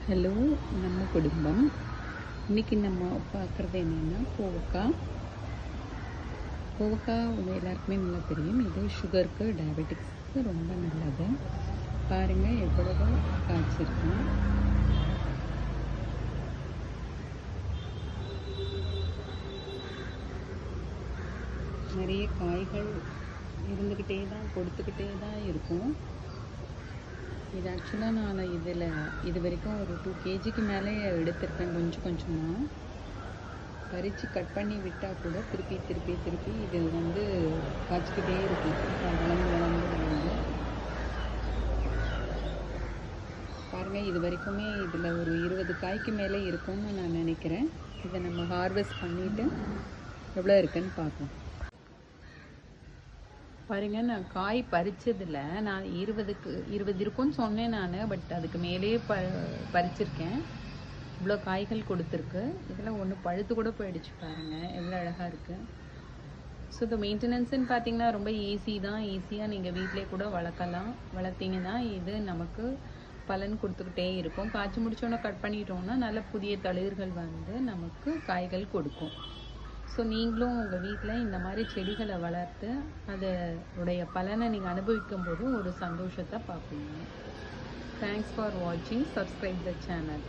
Hello, நம்ம குடும்பம். இன்னைக்கு நம்ம பார்க்குறது என்னென்னா கோவக்காய் உங்கள் எல்லாருக்குமே நல்லா தெரியும். இது சுகருக்கு, டயபெட்டிக்ஸ்க்கு ரொம்ப நல்லது. பாருங்கள் எவ்வளவு காய்ச்சிருக்கு. நிறைய காய்கள் இருந்துக்கிட்டே தான் கொடுத்துக்கிட்டே தான் இருக்கும். இது ஆக்சுவலாக நான் இது வரைக்கும் ஒரு 2 kgக்கு மேலே எடுத்திருக்கேன். கொஞ்சமாக பறித்து கட் பண்ணி விட்டால் கூட திருப்பி இது காய்ச்சிக்கிட்டே இருக்கும். வளர்ந்து பாருங்கள், இது வரைக்குமே இதில் ஒரு 20 காய்க்கு மேலே இருக்கும்னு நான் நினைக்கிறேன். இதை நம்ம ஹார்வெஸ்ட் பண்ணிவிட்டு எவ்வளோ இருக்குன்னு பார்ப்போம். பாருங்க, நான் காய் பறிச்சதில் நான் 20 இருக்குன்னு சொன்னேன் நான். பட் அதுக்கு மேலேயே பறிச்சிருக்கேன். இவ்வளோ காய்கள் கொடுத்துருக்கு. இதில் ஒன்று பழுத்து கூட போயிடுச்சு. பாருங்கள் எவ்வளோ அழகாக இருக்குது. ஸோ இந்த மெயின்டெனன்ஸுன்னு பார்த்தீங்கன்னா ரொம்ப ஈஸியாக நீங்கள் வீட்டிலே கூட வளர்த்தீங்கன்னா இது நமக்கு பலன் கொடுத்துக்கிட்டே இருக்கும். காய்ச்சி முடிச்சோன்னே கட் பண்ணிட்டோம்னா நல்ல புதிய தளிர்கள் நமக்கு காய்கள் கொடுக்கும். ஸோ நீங்களும் உங்கள் வீட்டில் இந்த மாதிரி செடிகளை வளர்த்து அதோடைய பலனை நீங்கள் அனுபவிக்கும் போது ஒரு சந்தோஷத்தை பார்ப்பீங்க. தேங்க்ஸ் ஃபார் வாட்சிங். Subscribe the channel.